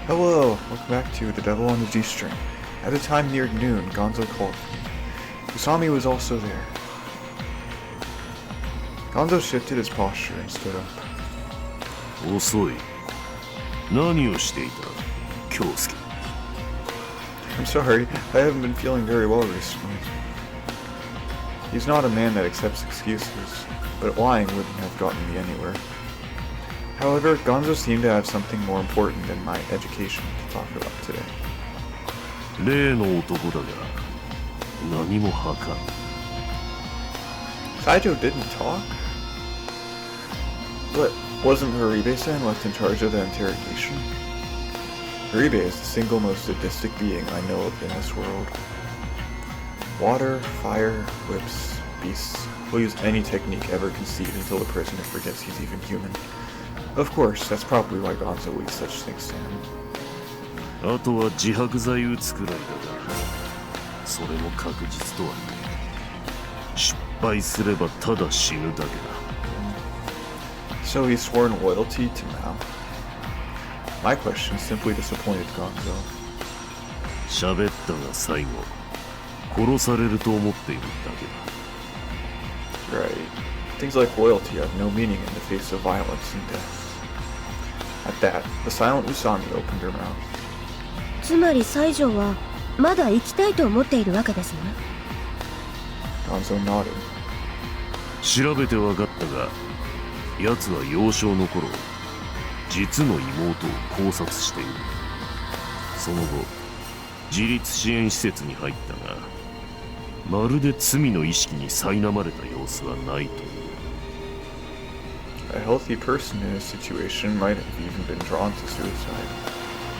Hello, welcome back to The Devil on the G-String. At the time neared noon, Gonzo called for me. Usami was also there. Gonzo shifted his posture and stood up. 遅い。何をしていた、Kyousuke? I'm sorry, I haven't been feeling very well recently. He's not a man that accepts excuses, but lying wouldn't have gotten me anywhere. However, Gonzo seemed to have something more important than my education to talk about today. 例の男だが、何も吐かん。Saijo didn't talk? But wasn't Haribe-san left in charge of the interrogation? Haribe is the single most sadistic being I know of in this world. Water, fire, whips, beasts, will use any technique ever conceived until the prisoner forgets he's even human. Of course, that's probably why Gonzo leaves such things to him. あとは自白剤打つくらいだが、それも確実とはね。失敗すればただ死ぬだけだ。So he's sworn loyalty to Mao. My question simply disappointed Gonzo. 喋ったが最後、殺されると思っているだけだ。Right. Things like loyalty have no meaning in the face of violence and death. At that, the silent Usami opened her mouth. つまり西条はまだ生きたいと思っているわけですね。Gonzo nodded. 調べて分かったが、奴は幼少の頃、実の妹を考察している。その後、自立支援施設に入ったが、まるで罪の意識に苛まれた様子はないという。A healthy person in his situation might have even been drawn to suicide.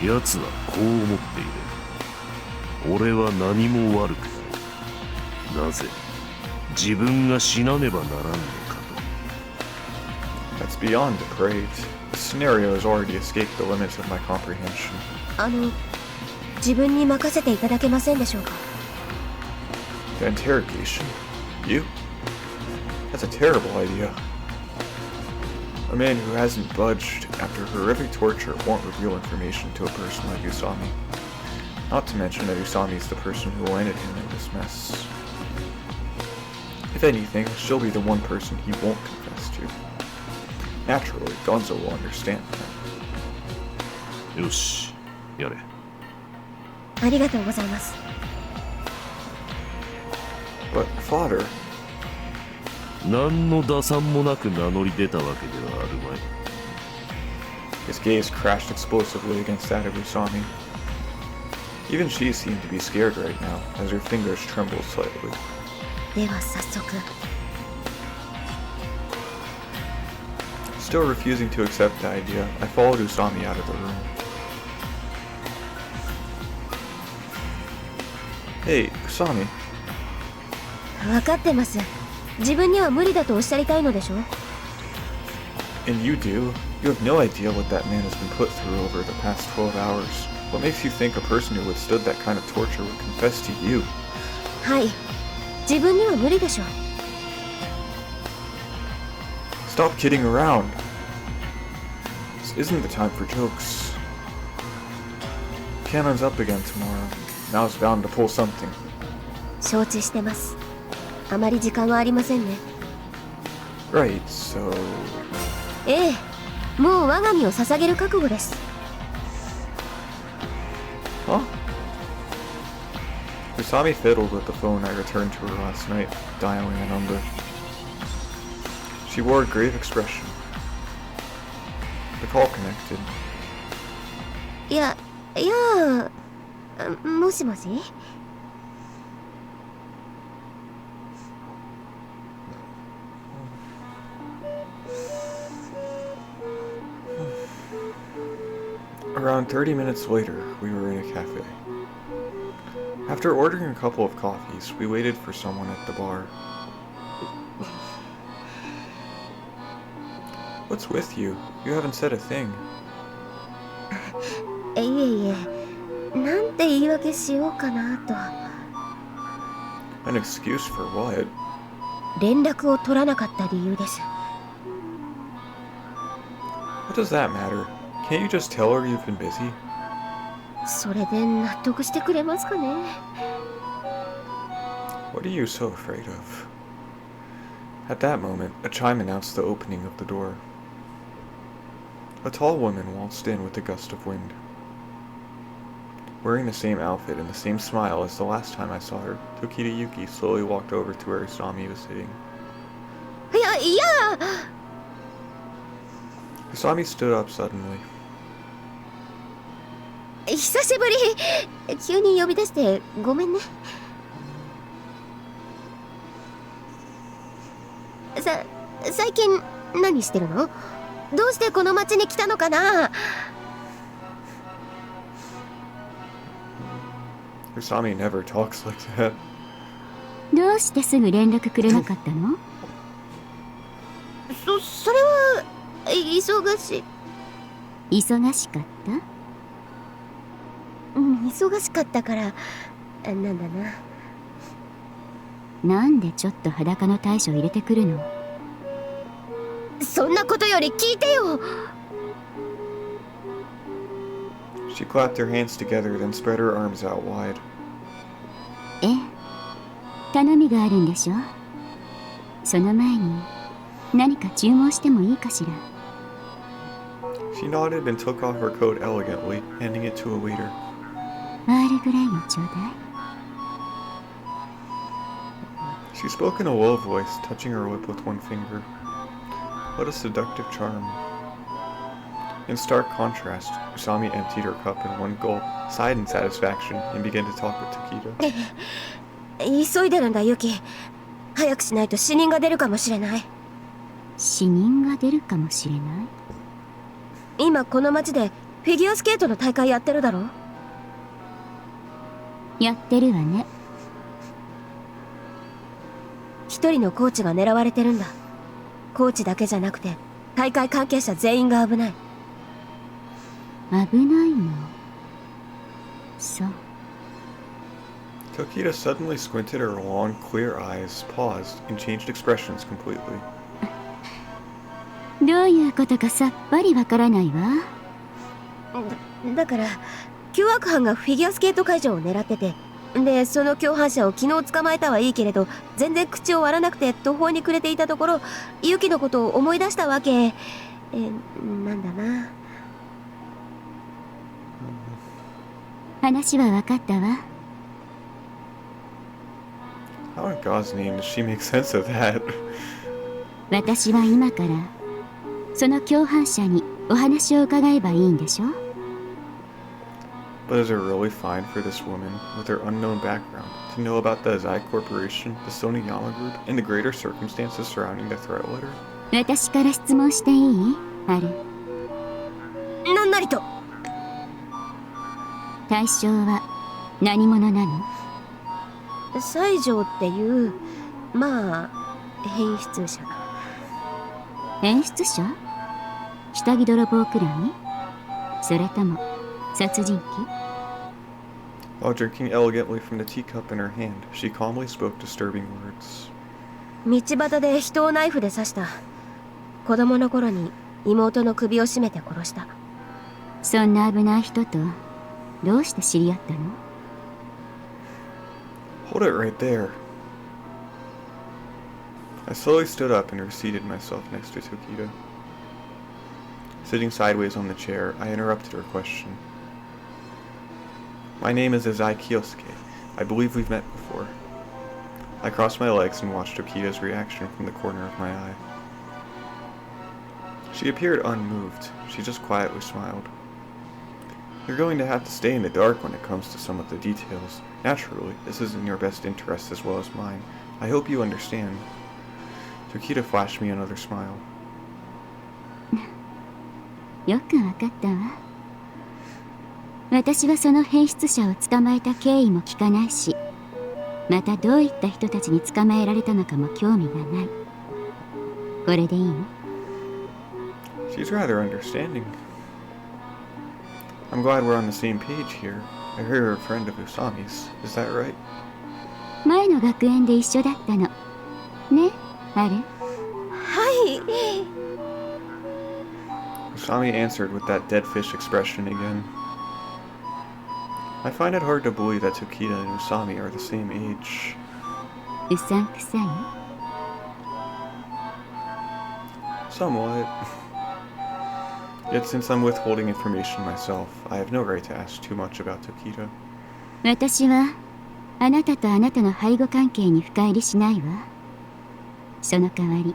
奴はこう思っている。俺は何も悪くない。なぜ自分が死なねばならんのかと。That's beyond depraved. The scenario has already escaped the limits of my comprehension. 自分に任せていただけませんでしょうか。The interrogation? You? That's a terrible idea. A man who hasn't budged after horrific torture won't reveal information to a person like Usami. Not to mention that Usami is the person who landed him in this mess. If anything, she'll be the one person he won't confess to. Naturally, Gonzo will understand that. よし、やれ。ありがとうございます。But, father... 何の打算もなく名乗り出たわけではあるまい。His gaze crashed explosively against that of Usami. Even she seemed to be scared right now, as her fingers trembled slightly. では早速。Still refusing to accept the idea, I followed Usami out of the room. Hey, Usami. 分かってます。自分には無理だとおっしゃりたいのでしょ。 And you do. You have no idea what that man has been put through over the past 12 hours. What makes you think a person who withstood that kind of torture would confess to you? はい。自分には無理でしょう。Stop kidding around. This isn't the time for jokes. Kanon's up again tomorrow. Mao's bound to pull something. 承知してます。あまり時間はありませんね。Right, so... ええ、もう我が身を捧げる覚悟です。Huh? Usami fiddled with the phone I returned to her last night, dialing a number. She wore a grave expression. The call connected. いや、もしもしAround 30 minutes later, we were in a cafe. After ordering a couple of coffees, we waited for someone at the bar. What's with you? You haven't said a thing. いえいえ、なんて言い訳しようかなと。An excuse for what? 連絡を取らなかった理由です。What does that matter? Can't you just tell her you've been busy? それで納得してくれますかね。 What are you so afraid of? At that moment, a chime announced the opening of the door. A tall woman waltzed in with a gust of wind. Wearing the same outfit and the same smile as the last time I saw her, Tokita Yuki slowly walked over to where Usami was sitting. いや Usami stood up suddenly. 久しぶり。急に呼び出してごめんね。最近何してるの？どうしてこの町に来たのかな？ Usami never talks like that. どうしてすぐ連絡くれなかったの？それは忙しかった？忙しかったからなんだな。なんでちょっと裸の大将入れてくるの？そんなことより聞いてよ。 She clapped her hands together, then spread her arms out wide. ええ、頼みがあるんでしょ？その前に何か注文してもいいかしら？ She nodded and took off her coat elegantly, handing it to a waiter. アールグレイをちょうだい。 She spoke in a low voice, touching her lip with one finger. What a seductive charm. In stark contrast, Usami emptied her cup in one gulp, sighed in satisfaction, and began to talk with Tokita. 急いでるんだユキ。早くしないと死人が出るかもしれない。死人が出るかもしれない？今この町でフィギュアスケートの大会やってるだろ？やってるわね。一人のコーチが狙われてるんだ。コーチだけじゃなくて大会関係者全員が危ない。危ないの？そう。 Tokita suddenly squinted her long, clear eyes, paused, and changed expressions completely. どういうことかさっぱりわからないわ。だから凶悪犯がフィギュアスケート会場を狙ってて、でその共犯者を昨日捕まえたはいいけれど全然口を割らなくて途方に暮れていたところ、ユキのことを思い出したわけ。なんだな。話はわかったわ。 How in God's name does she make sense of that? 私は今からその共犯者にお話を伺えばいいんでしょ？ But is it really fine for this woman, with her unknown background, to know about the Azai Corporation, the Soniyama Group, and the greater circumstances surrounding the threat letter? 私から質問していい？ある。なんなりと。対象は何者なの？西条っていうまあ変質者。変質者？下着泥棒くらい？それとも殺人鬼？ While drinking elegantly from the teacup in her hand, she calmly spoke disturbing words. 道端で人をナイフで刺した。子供の頃に妹の首を絞めて殺した。そんな危ない人とどうして知り合ったの？ Hold it right there. I slowly stood up and reseated myself next to Tokita. Sitting sideways on the chair, I interrupted her question. My name is Azai Kyousuke. I believe we've met before. I crossed my legs and watched Tokita's reaction from the corner of my eye. She appeared unmoved. She just quietly smiled. You're going to have to stay in the dark when it comes to some of the details. Naturally, this is in your best interest as well as mine. I hope you understand. Tokita flashed me another smile. よくわかったわ。私はその変質者を捕まえた経緯も聞かないし、またどういった人たちに捕まえられたのかも興味がない。これでいいの？ She's rather understanding. I'm glad we're on the same page here. I hear you're a friend of Usami's. Is that right? 前の学園で一緒だったの。ね、ある？はい。 Usami answered with that dead fish expression again. I find it hard to believe that Tokita and Usami are the same age. うさんくさい？ Somewhat. Yet since I'm withholding information myself, I have no right to ask too much about Tokita. 私はあなたとあなたの背後関係に深入りしないわ。その代わり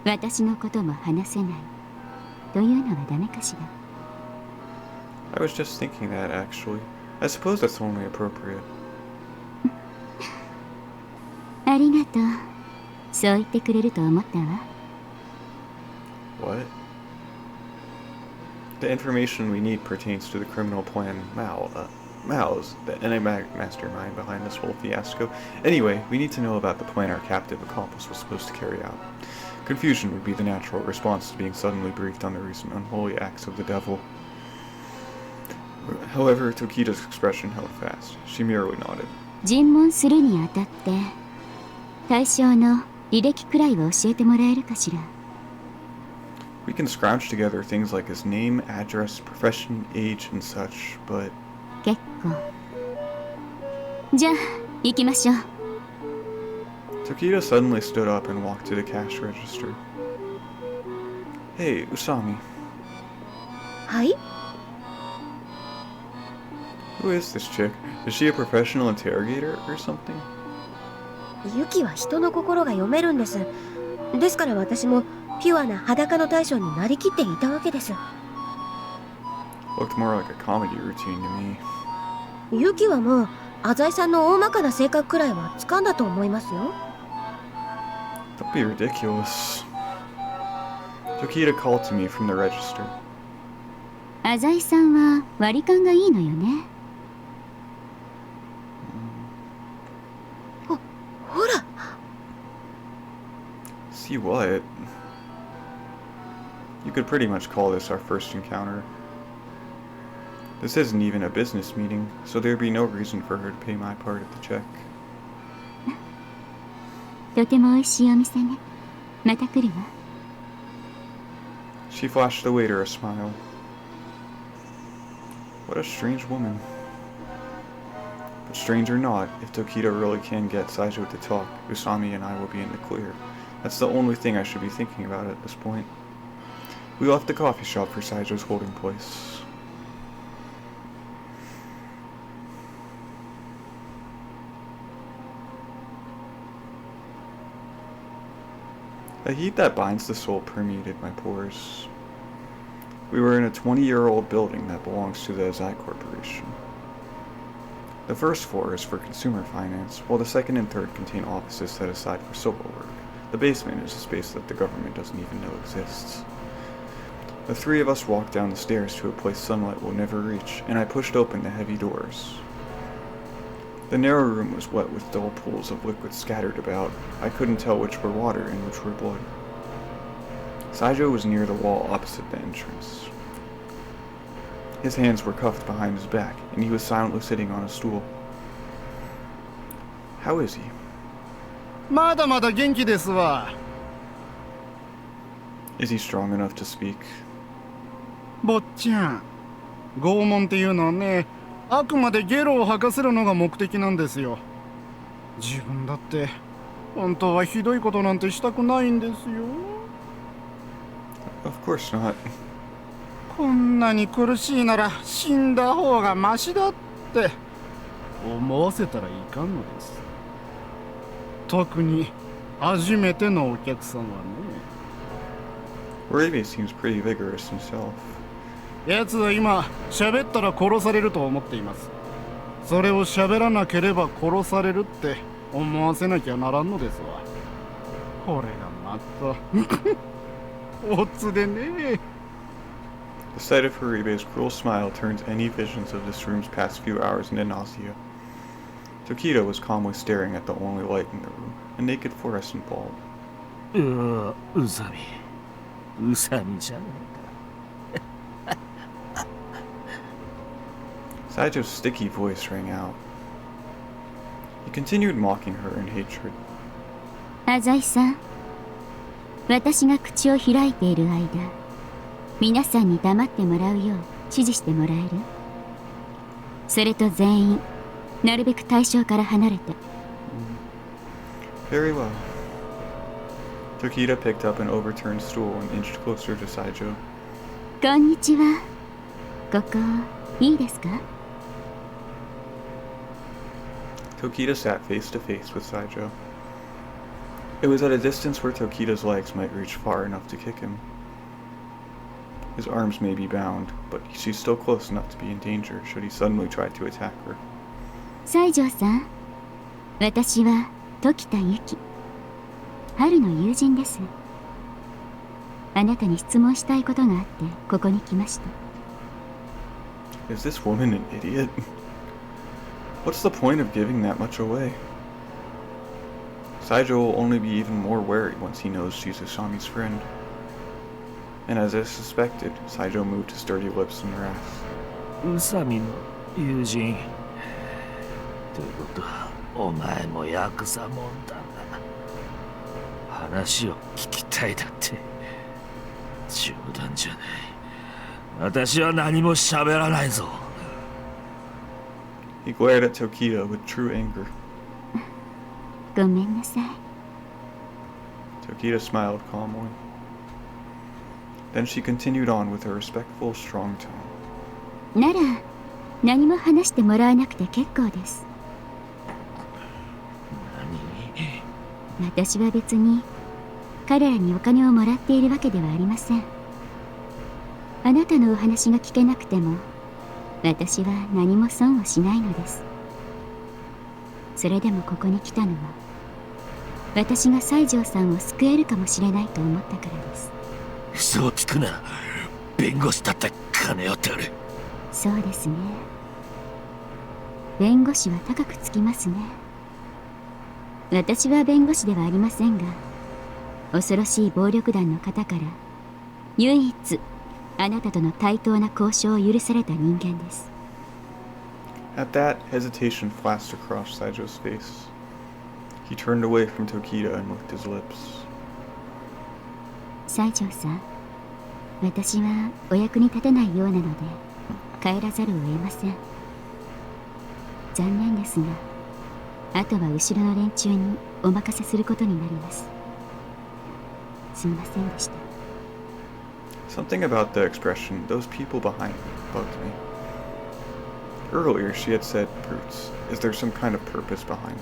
私のことも話せないというのはダメかしら。 I was just thinking that, actually. I suppose that's only appropriate. ありがとう。そう言ってくれると思ったわ。 What? The information we need pertains to the criminal plan Mao's the enigmatic mastermind behind this whole fiasco. Anyway, we need to know about the plan our captive accomplice was supposed to carry out. Confusion would be the natural response to being suddenly briefed on the recent unholy acts of the devil. However, Tokita's expression held fast. She merely nodded. 尋問するにあたって対象の履歴くらいは教えてもらえるかしら。 We can scrounge together things like his name, address, profession, age, and such, but... 結構。じゃあ行きましょう。 Tokita suddenly stood up and walked to the cash register. Hey, Usami. はい？ Who is this chick? Is she a professional interrogator or something? ユキは人の心が読めるんです。ですから私もピュアな裸の大将になりきっていたわけです。 Looked more like a comedy routine to me. ユキはもう浅井さんの大まかな性格くらいは掴んだと思いますよ。 Don't be ridiculous. Tokita called to me from the register. 浅井さんは割り勘がいいのよね。ほら。 See what? You could pretty much call this our first encounter. This isn't even a business meeting, so there'd be no reason for her to pay my part of the check. とても美味しいお店ね。また来るわ。 She flashed the waiter a smile. What a strange woman. But strange or not, if Tokita really can get Saijo to talk, Usami and I will be in the clear. That's the only thing I should be thinking about at this point. We left the coffee shop for Saijo's holding place. The heat that binds the soul permeated my pores. We were in a 20-year-old building that belongs to the Azai Corporation. The first floor is for consumer finance, while the second and third contain offices set aside for civil work. The basement is a space that the government doesn't even know exists. The three of us walked down the stairs to a place sunlight will never reach, and I pushed open the heavy doors. The narrow room was wet with dull pools of liquid scattered about. I couldn't tell which were water and which were blood. Saijo was near the wall opposite the entrance. His hands were cuffed behind his back, and he was silently sitting on a stool. How is he? まだまだ元気ですわ。 Is he strong enough to speak? 坊ちゃん、拷問っていうのはね、あくまでゲロを吐かせるのが目的なんですよ。自分だって本当はひどいことなんてしたくないんですよ。 Of course not. こんなに苦しいなら死んだ方がマシだって思わせたらいかんのです。特に初めてのお客さんはね。 Urabe seems pretty vigorous himself. 奴は今喋ったら殺されると思っています。それを喋らなければ殺されるって思わせなきゃならんのですわ。これがまたおつでね。 The sight of Haribe's cruel smile turns any visions of this room's past few hours into nausea. Tokita was calmly staring at the only light in the room, a naked fluorescent bulb. 宇佐美じゃねえか。 Saijo's sticky voice rang out. He continued mocking her in hatred. 浅井さん、私が口を開いている間、皆さんに黙ってもらうよう指示してもらえる？それと全員なるべく対象から離れて。 Very well. Tokita picked up an overturned stool and inched closer to Saijo. こんにちは。ここいいですか？ Tokita sat face to face with Saijo. It was at a distance where Tokita's legs might reach far enough to kick him. His arms may be bound, but she's still close enough to be in danger should he suddenly try to attack her. 西条さん、私は時田由紀、春の友人です。あなたに質問したいことがあってここに来ました。 Is this woman an idiot? What's the point of giving that much away? Saijo will only be even more wary once he knows she's Asami's friend. And as I suspected, Saijo moved his dirty lips in wrath. 宇佐美の友人ということはお前もヤクザもんだな。話を聞きたいだって冗談じゃない。私は何も喋らないぞ。 He glared at Tokita with true anger. ごめんなさい。 Tokita smiled calmly. Then she continued on with a respectful, strong tone. なら何も話してもらわなくて結構です。私は別に彼らにお金をもらっているわけではありません。あなたのお話が聞けなくても私は何も損をしないのです。それでもここに来たのは私が西条さんを救えるかもしれないと思ったからです。嘘をつくな。弁護士だって金を取る。そうですね。弁護士は高くつきますね。私は弁護士ではありませんが、恐ろしい暴力団の方から唯一あなたとの対等な交渉を許された人間です。 At that, hesitation flashed across Saijo's face. He turned away from Tokita and licked his lips. 西条さん、私はお役に立てないようなので帰らざるを得ません。残念ですが、あとは後ろの連中にお任せすることになります。すみませんでした。 Something about the expression, those people behind me, bugged me. Earlier, she had said, brutes, is there some kind of purpose behind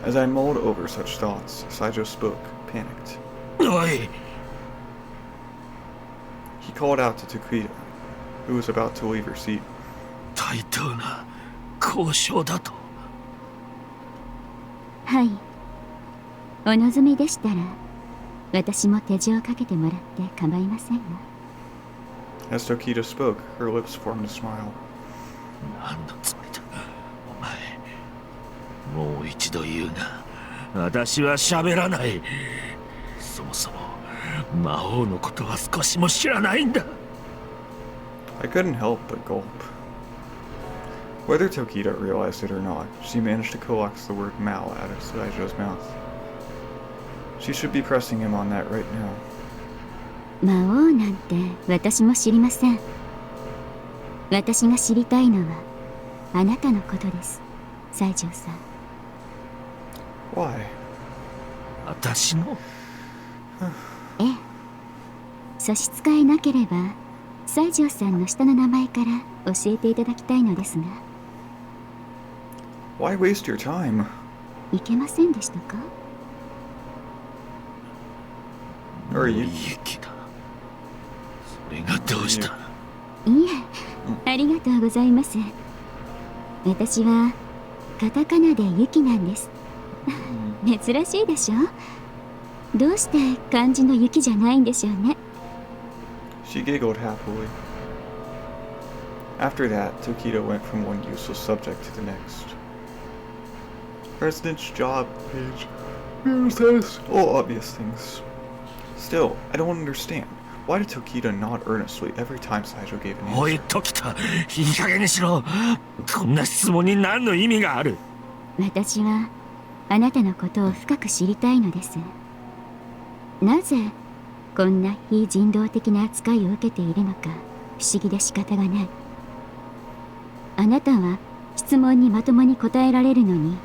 that? As I mulled over such thoughts, Saijo spoke, panicked. おい。 He called out to Tokita, who was about to leave her seat. 対等な交渉だと。はい。お望みでしたら私も手錠をかけてもらって構いませんよ。 As Tokita spoke, her lips formed a smile. 何のつもりだお前。もう一度言うが、私は喋らない。そもそも魔王のことは少しも知らないんだ。 I couldn't help but gulp. Whether Tokita realized it or not, she managed to coax the word Mao out of Saijo's mouth. She should be pressing him on that right now. 魔王なんて私も知りません。私が知りたいのはあなたのことです、西条さん。 Why? 私のええ。差し支えなければ西条さんの下の名前から教えていただきたいのですが。 Why waste your time? いけませんでしたか？ Or are you? 利益だ。それがどうした？いえ、ありがとうございます。私はカタカナでユキなんです。珍しいでしょ？どうして漢字の雪じゃないんでしょうね。 She giggled happily. After that, Tokita went from one useless subject to the next. President's job page. Here's this. All obvious things. Still, I don't understand. Why did Tokita nod earnestly every time Saijo gave an おい、 answer? 時田、いい加減にしろ。こんな質問に何の意味がある？私はあなたのことを深く知りたいのです。なぜこんな非人道的な扱いを受けているのか不思議で仕方がない。あなたは質問にまともに答えられるのに、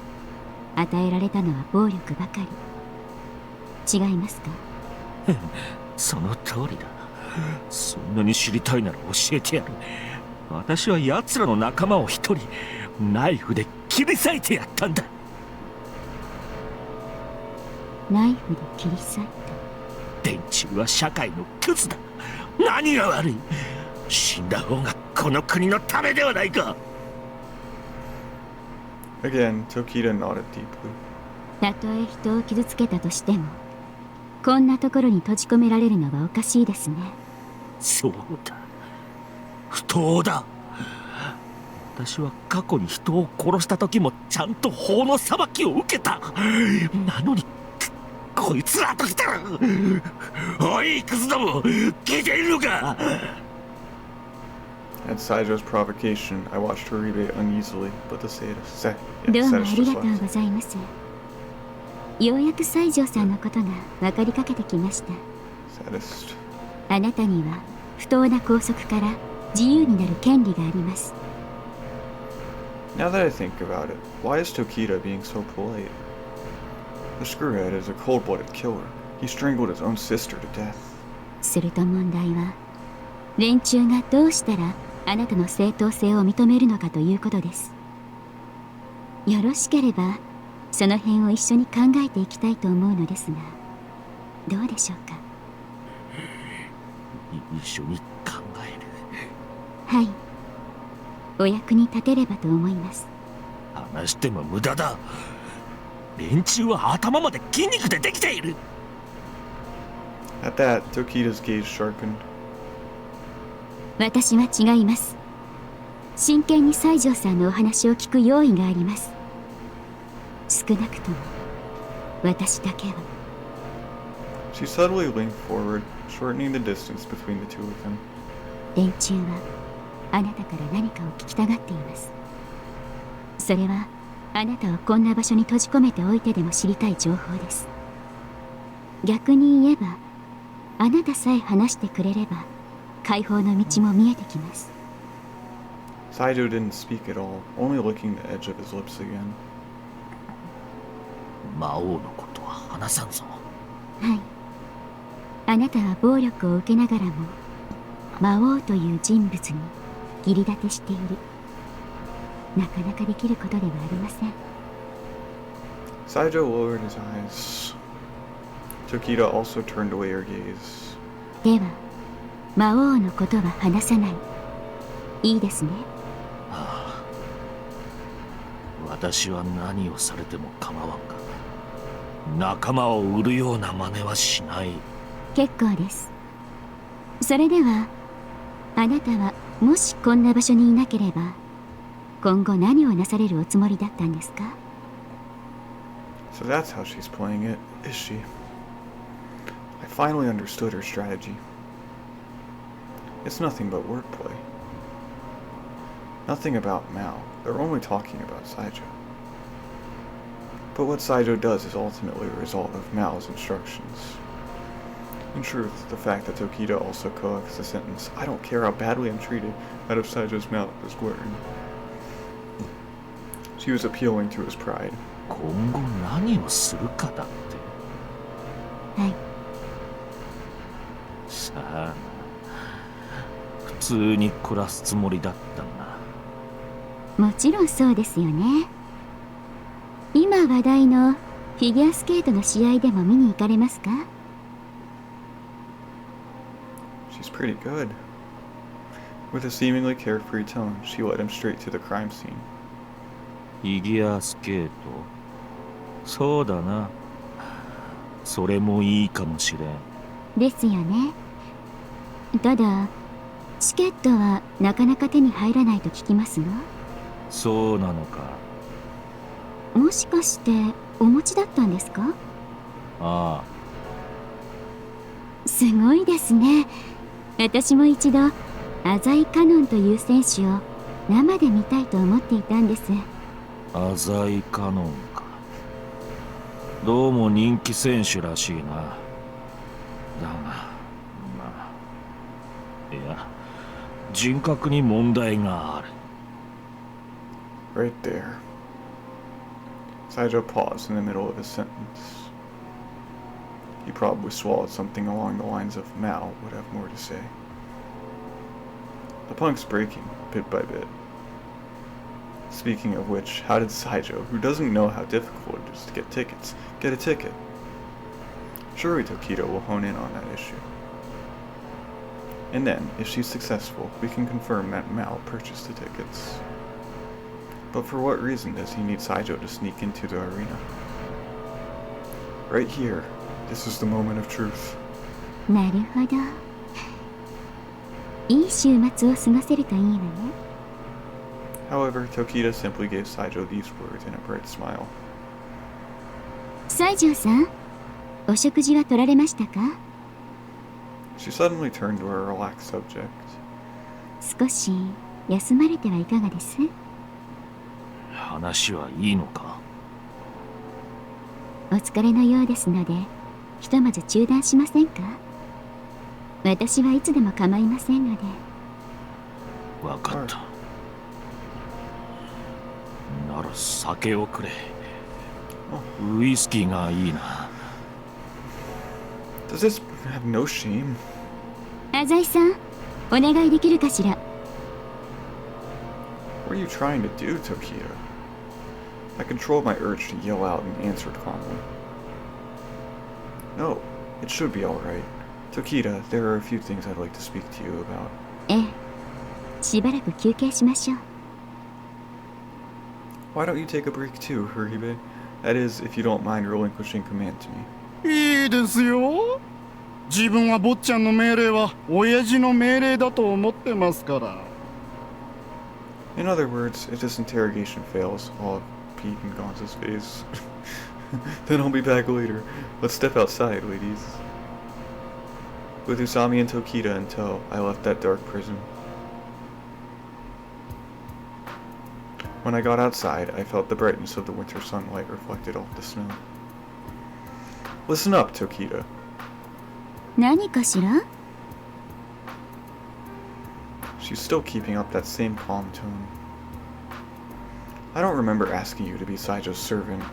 与えられたのは暴力ばかり。違いますか？その通りだ。そんなに知りたいなら教えてやる。私は奴らの仲間を一人ナイフで切り裂いてやったんだ。ナイフで切り裂いた。連中は社会のクズだ。何が悪い？死んだ方がこの国のためではないか。 Again, Tokita nodded deeply. たとえ人を傷つけたとしても、こんなところに閉じ込められるのはおかしいですね。そうだ、不当だ。私は過去に人を殺した時もちゃんと法の裁きを受けた。なのにこいつらと来たら、おいクズども、聞いているのか。 At Saijo's provocation, I watched Toribe uneasily, but the どうもあ sadist り just がとう left. ございます。ようやく西条さんのことが分かりかけてきました。 Sadist. あなたには不当な拘束から自由になる権利があります。 Now that I think about it, why is Tokita being so polite? The screwhead is a cold-blooded killer. He strangled his own sister to death. すると問題は、連中がどうしたらあなたの正当性を認めるのかということです。よろしければその辺を一緒に考えていきたいと思うのですが、どうでしょうか。一緒に考える。はい、お役に立てればと思います。話しても無駄だ。連中は頭まで筋肉でできている。 At that, Tokita's gaze sharpened. 私は違います。真剣に西条さんのお話を聞く用意があります。少なくとも私だけは。 She subtly leaned forward, shortening the distance between the two of them. 連中はあなたから何かを聞きたがっています。それはあなたをこんな場所に閉じ込めておいてでも知りたい情報です。逆に言えば、あなたさえ話してくれれば解放の道も見えてきます。 Saijo didn't speak at all, only licking the edge of his lips again. 魔王のことは話さんぞ。はい、あなたは暴力を受けながらも魔王という人物に義理立てしている。なかなかできることではありません。 Saijo lowered his eyes. Tokita also turned away her gaze. では魔王のことは話さない。いいですね。ああ、私は何をされても構わんが、仲間を売るような真似はしない。結構です。それではあなたはもしこんな場所にいなければ今後何をなされるおつもりだったんですか？ So that's how she's playing it, is she? I finally understood her strategy. It's nothing but wordplay. Nothing about Mao. They're only talking about Saijo. But what Saijo does is ultimately a result of Mao's instructions. In truth, the fact that Tokita also coaxed the sentence, "I don't care how badly I'm treated," out of Saijo's mouth is glaring. She was appealing to his pride. 今後何をするかだって。はい。さあ、普通に暮らすつもりだったが。もちろんそうですよね。今話題のフィギュアスケートの試合でも見に行かれますか？ She's pretty good. With a seemingly carefree tone, she led him straight to the crime scene. フィギュアスケート、そうだな。それもいいかもしれん。ですよね。ただチケットはなかなか手に入らないと聞きますが。そうなのか。もしかしてお持ちだったんですか？あすごいですね。私も一度浅井カノンという選手を生で見たいと思っていたんです。あ、浅井カノンか。どうも人気選手らしいな。だがまあ、いや、人格に問題がある。Right there. Saijo paused in the middle of his sentence. He probably swallowed something along the lines of Mao would have more to say. The punk's breaking, bit by bit. Speaking of which, how did Saijo, who doesn't know how difficult it is to get tickets, get a ticket? Surely Tokido will hone in on that issue. And then, if she's successful, we can confirm that Mao purchased the tickets. But for what reason does he need Saijo to sneak into the arena? Right here, this is the moment of truth. なるほど。いい週末を過ごせるといいわね。However, Tokita simply gave Saijo these words in a bright smile. 西条さん、お食事は取られましたか？ She suddenly turned to a relaxed subject. 少し休まれてはいかがです？話はいいのか？お疲れのようですので、ひとまず中断しませんか？私はいつでも構いませんので。わかった。なら酒をくれ。ウイスキーがいいな。Does this have no shame? 浅井さん、お願いできるかしら。 What are you trying to do, Tokita? I controlled my urge to yell out and answered calmly. No, it should be alright. Tokita, there are a few things I'd like to speak to you about. ええ、しばらく休憩しましょう。 Why don't you take a break too, Huribe? That is, if you don't mind relinquishing command to me. いいですよ。自分は坊ちゃんの命令は親父の命令だと思ってますから。 In other words, if this interrogation fails, I'll have Pete and Gonza's face. Then I'll be back later. Let's step outside, ladies. With Usami and Tokita in tow, I left that dark prison. When I got outside, I felt the brightness of the winter sunlight reflected off the snow. Listen up, Tokita. 何かしら？ She's still keeping up that same calm tone. I don't remember asking you to be Saijo's servant.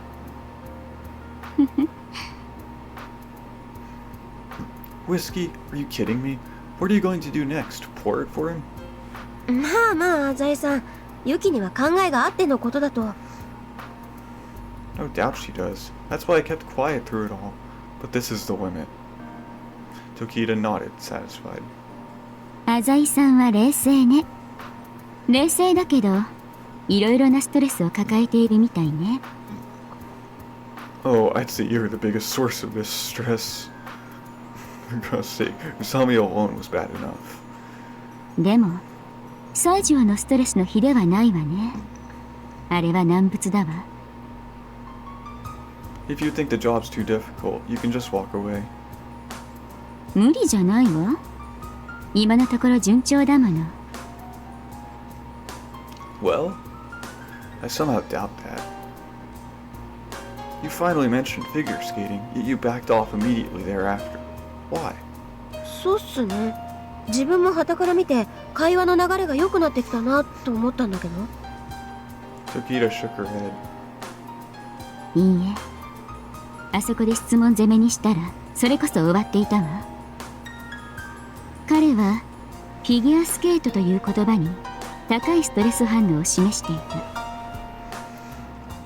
Whiskey? Are you kidding me? What are you going to do next? Pour it for him? まあまあ、浅井さん。ユキには考えがあってのことだと。No doubt she does. That's why I kept quiet through it all. But this is the limit. Tokita nodded, satisfied. 浅井さんは冷静ね。冷静だけど、いろいろなストレスを抱えているみたいね。Oh, I'd say you're the biggest source of this stress. For God's sake, Usami alone was bad enough. でも、西条のストレスの比ではないわね。あれは難物だわ。If you think the job's too difficult, you can just walk away. 無理じゃないわ。今のところ順調だもの。Well, I somehow doubt that. You finally mentioned figure skating, yet you backed off immediately thereafter. Why? そうっすね。自分も傍から見て会話の流れが良くなってきたなと思ったんだけど。Tokita shook her head. いいえ。あそこで質問攻めにしたら、それこそ終わっていたわ。彼はフィギュアスケートという言葉に高いストレス反応を示していた。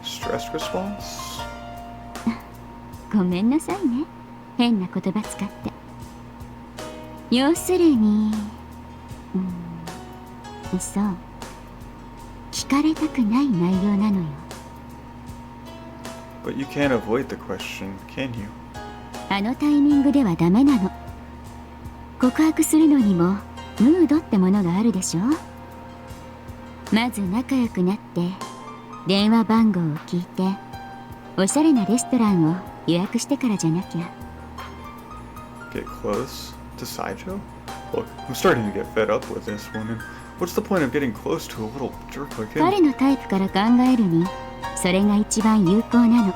Stress response? ごめんなさいね。変な言葉使って。要するに、そう。聞かれたくない内容なのよ。But you can't avoid the question, can you? あのタイミングではダメなの。告白するのにもムードってものがあるでしょ。まず仲良くなって電話番号を聞いておしゃれなレストランを予約してからじゃなきゃ。 Get close to Saijo? Look, I'm starting to get fed up with this woman. What's the point of getting close to a little jerk like him? 彼のタイプから考えるにそれが一番有効なの。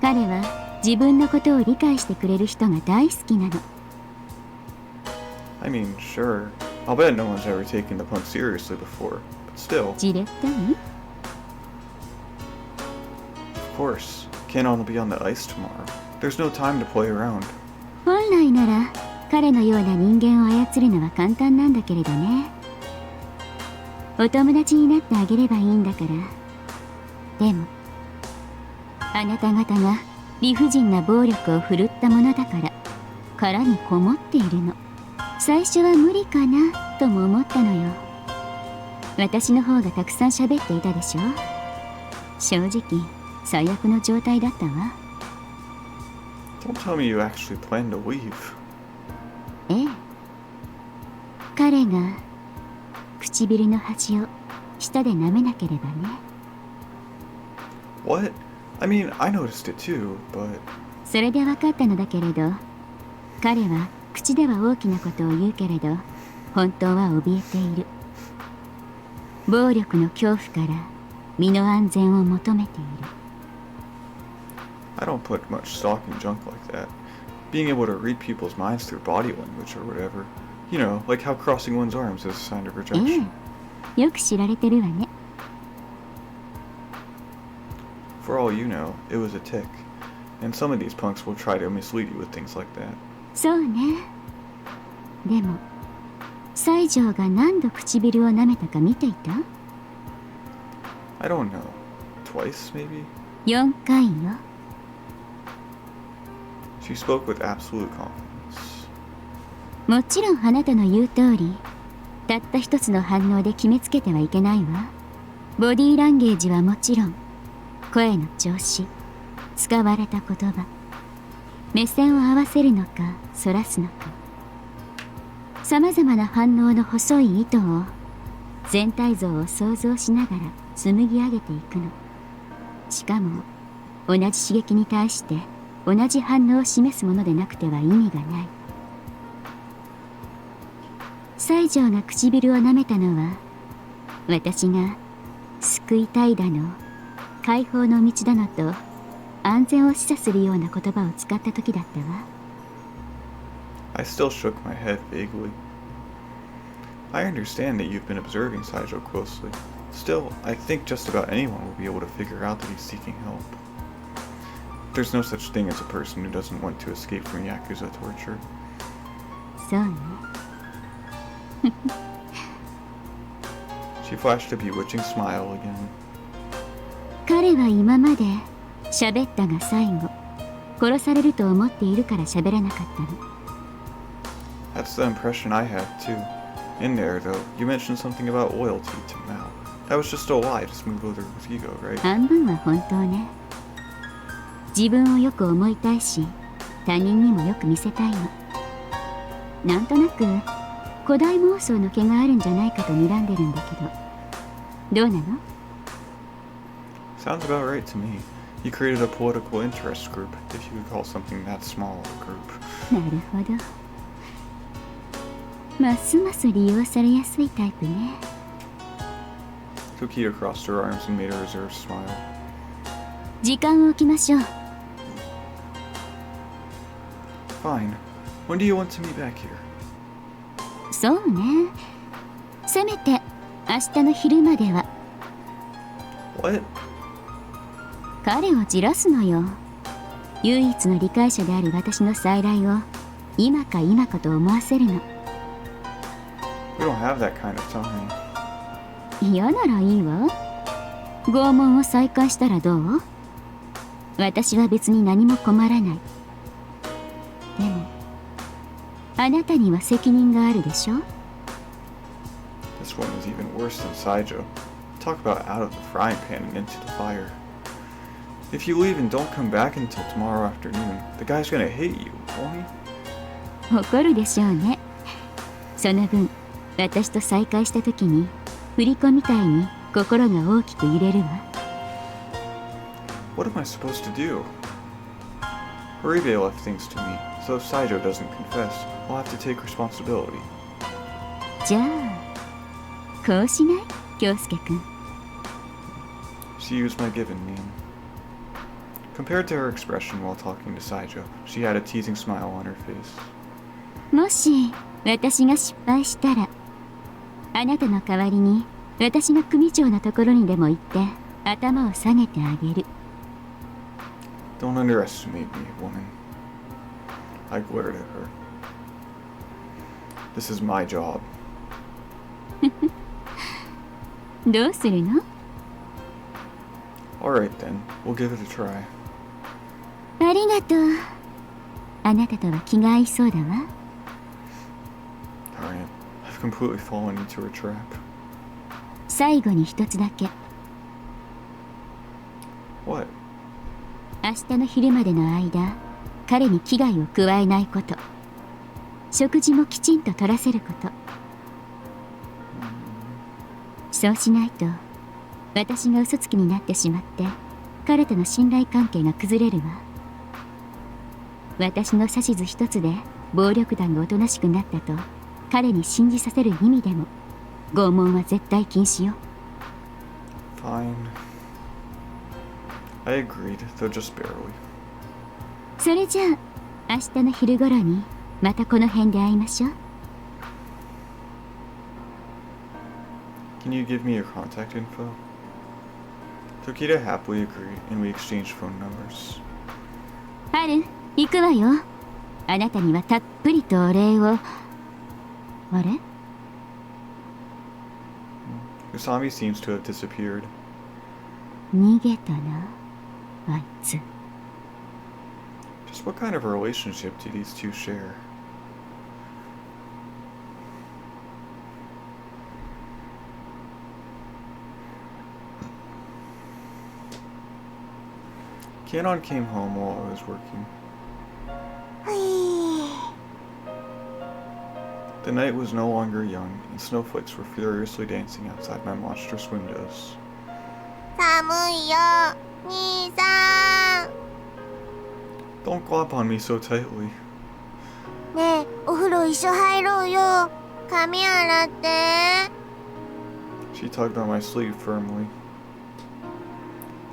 彼は自分のことを理解してくれる人が大好きなの。I mean, sure. I'll bet no one's ever taken the punk seriously before, but still, じれったい of course, Kanon will be on the ice tomorrow. There's no time to play around. 本来なら彼のような人間を操るのは簡単なんだけれどね。お友達になってあげればいいんだから。でもあなた方が理不尽な暴力を振るったものだから殻にこもっているの。最初は無理かなとも思ったのよ。私の方がたくさん喋っていたでしょ。正直最悪の状態だったわ。 Don't tell me you actually plan to leave. ええ。彼が唇の端を舌で舐めなければね。What? I mean, I noticed it too, but... それで分かったのだけれど、彼は口では大きなことを言うけれど、本当は怯えている。暴力の恐怖から身の安全を求めている。 I don't put much stock in junk like that. Being able to read people's minds through body language or whatever. You know, like how crossing one's arms is a sign of え rejection. え、よく知られてるわね。 For all you know, it was a tick. And some of these punks will try to mislead you with things like that. そうね。でも、西条が何度唇を舐めたか見ていた？ I don't know. Twice, maybe? 4回よ。 She spoke with absolute confidence. もちろんあなたの言う通り、たった一つの反応で決めつけてはいけないわ。ボディーランゲージはもちろん、声の調子、使われた言葉、目線を合わせるのかそらすのか、さまざまな反応の細い糸を全体像を想像しながら紡ぎ上げていくの。しかも同じ刺激に対して同じ反応を示すものでなくては意味がない。西条が唇を舐めたのは、私が救いたいだの、解放の道だのと安全を示唆するような言葉を使った時だったわ。 I still shook my head vaguely. I understand that you've been observing Saijo closely. Still, I think just about anyone will be able to figure out that he's seeking help. There's no such thing as a person who doesn't want to escape from Yakuza torture. そうね。 She flashed a bewitching smile again. 彼は今まで喋ったが最後、殺されると思っているから喋らなかったの。 That's the impression I had too. In there, though, you mentioned something about loyalty to Mao. That was just a lie to smooth over his ego, right? 半分は本当ね。自分をよく思いたいし、他人にもよく見せたいの。なんとなく古代妄想の気があるんじゃないかと睨んでるんだけど、どうなの？ Sounds about right to me. You created a political interest group, if you could call something that small a group. なるほど。ますます利用されやすいタイプね。 Tokita crossed her arms and made a reserved smile. 時間を置きましょう。 Fine. When do you want to meet back here? そうね。せめて明日の昼までは。 What? 彼をじらすのよ。唯一の理解者である私の再来を今か今かと思わせるの。 We don't have that kind of time. 嫌ならいいわ。拷問を再開したらどう？私は別に何も困らない。でもあなたには責任があるでしょ。 This one is even worse than Saijo. Talk about out of the frying pan and into the fire. If you leave and don't come back until tomorrow afternoon, the guy's gonna hit you, won't he? 怒るでしょうね。その分私と再会した時に振り子みたいに心が大きく揺れるわ。 What am I supposed to do? Horibe left things to me, so if Saijo doesn't confess, I'll have to take responsibility. じゃあこうしない？京介くん。 She used my given name. Compared to her expression while talking to Saijo, she had a teasing smile on her face. もし私が失敗したらあなたの代わりに私が組長のところにでも行って頭を下げてあげる。 Don't underestimate me, woman. I glared at her. This is my job. どうするの？ Alright then, we'll give it a try. ありがとう。あなたとは気が合いそうだわ。 Alright, I've completely fallen into her trap. 最後に一つだけ。 What? 明日の昼までの間、彼に危害を加えないこと。食事もきちんと取らせること。そうしないと、私が嘘つきになってしまって、彼との信頼関係が崩れるわ。私の指図一つで暴力団がおとなしくなったと彼に信じさせる意味でも拷問は絶対禁止よ。 Fine. I agreed, though just barely. それじゃあ明日の昼頃にまたこの辺で会いましょう。 Can you give me your contact info? Tokita happily agreed, and we exchanged phone numbers. 春、行くわよ。あなたにはたっぷりとお礼を。あれ？ Usami seems to have disappeared. 逃げたな、あいつ。 Just what kind of a relationship do these two share? Kanon came home while I was working. The night was no longer young, and snowflakes were furiously dancing outside my monstrous windows. 寒いよ、兄さん。 Don't glop on me so tightly. ねえ、お風呂一緒入ろうよ。髪洗って。 She tugged on my sleeve firmly.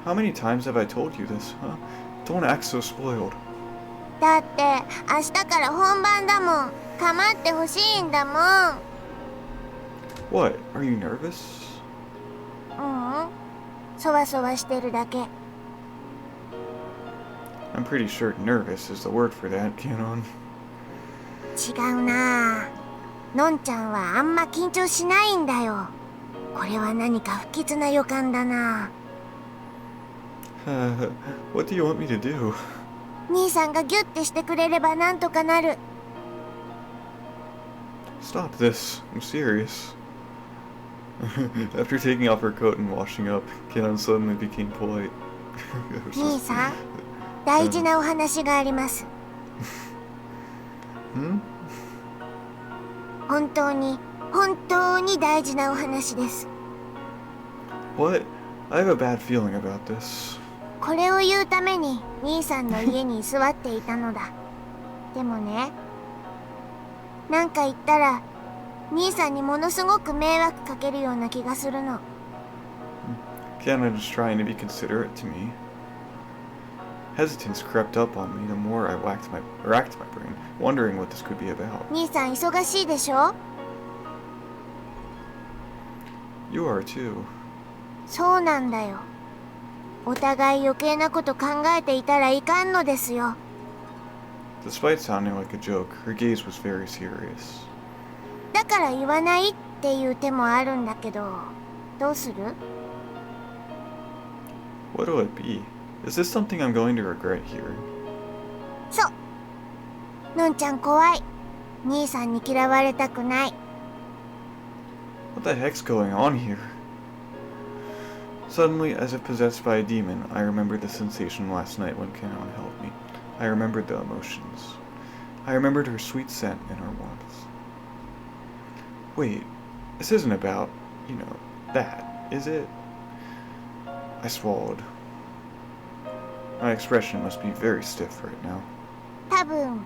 How many times have I told you this, huh? Don't act so spoiled. だって明日から本番だもん。構ってほしいんだもん。 What? Are you nervous? ううん、そわそわしてるだけ。 I'm pretty sure nervous is the word for that, Kanon. 違うなあ。のんちゃんはあんま緊張しないんだよ。これは何か不吉な予感だな。What do you want me to do? 兄さんがギュッてしてくれればなんとかなる。 Stop this. I'm serious. After taking off her coat and washing up, Kanon suddenly became polite. 兄さん、大事なお話があります。Hmm? 本当に大事なお話です。 What? I have a bad feeling about this. これを言うために兄さんの家に居座っていたのだ。でもね、なんか言ったら兄さんにものすごく迷惑かけるような気がするの。 Kanon is trying to be considerate to me. Hesitance crept up on me the more I racked my brain, wondering what this could be about. 兄さん忙しいでしょ。 You are too. そうなんだよ。お互い余計なこと考えていたらいかんのですよ。 Despite sounding like a joke, her gaze was very serious. だから言わないっていう手もあるんだけど、どうする？ What will it be? Is this something I'm going to regret here? そう。のんちゃん怖い。兄さんに嫌われたくない。 What the heck's going on here? Suddenly, as if possessed by a demon, I remembered the sensation last night when Kanon held me. I remembered the emotions. I remembered her sweet scent and her warmth. Wait, this isn't about, that, is it? I swallowed. My expression must be very stiff right now. 多分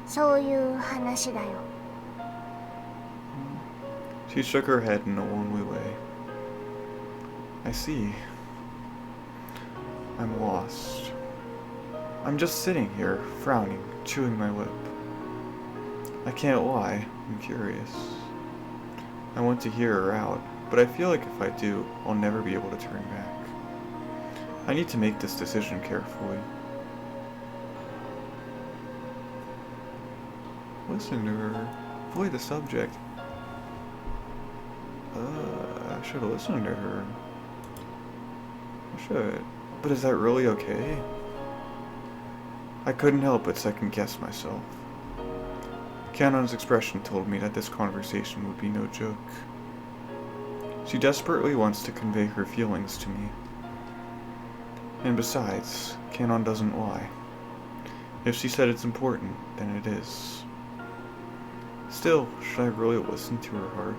そういう話だよ。 She shook her head in a lonely way. I see. I'm lost. I'm just sitting here, frowning, chewing my lip. I can't lie, I'm curious. I want to hear her out, but I feel like if I do, I'll never be able to turn back. I need to make this decision carefully. Listen to her. Avoid the subject. I should listen to her. I should. But is that really okay? I couldn't help but second guess myself. Kanon's expression told me that this conversation would be no joke. She desperately wants to convey her feelings to me. And besides, Kanon doesn't lie. If she said it's important, then it is. Still, should I really listen to her heart?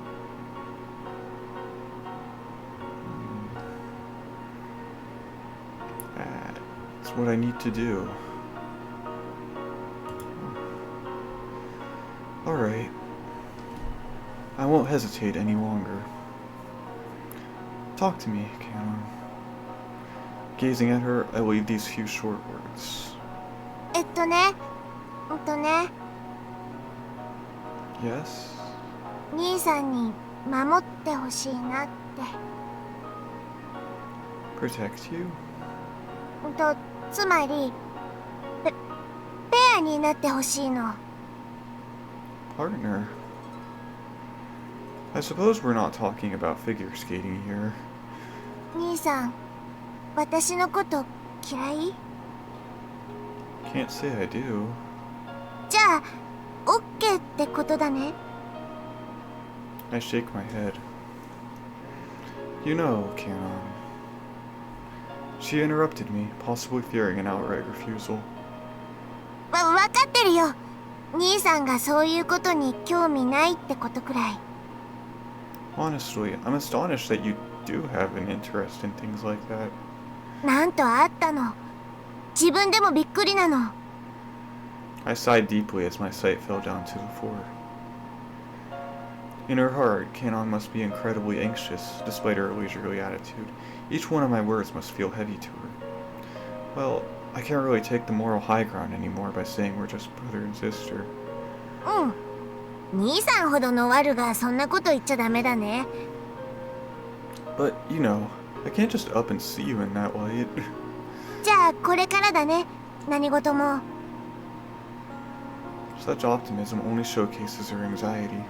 That's what I need to do. Alright. I won't hesitate any longer. Talk to me, Kanon. Gazing at her, I leave these few short words. Yes? 兄さんに守ってほしいなって。 Protect you? つまりペアになってほしいの。 Partner? I suppose we're not talking about figure skating here. 兄さん、私のこと嫌い？ Can't say I do. じゃあ、オッケーってことだね。 I shake my head. You know, Kanon. She interrupted me, possibly fearing an outright refusal. わかってるよ。兄さんがそういうことに興味ないってことくらい。 Honestly, I'm astonished that you do have an interest in things like that. なんとあったの。自分でもびっくりなの。 I sighed deeply as my sight fell down to the floor. In her heart, Kanon must be incredibly anxious, despite her leisurely attitude. Each one of my words must feel heavy to her. Well, I can't really take the moral high ground anymore by saying we're just brother and sister. うん。兄さんほどのワルがそんなこと言っちゃダメだね。 But, you know, I can't just up and see you in that light. じゃあこれからだね。何事も。 Such optimism only showcases her anxiety.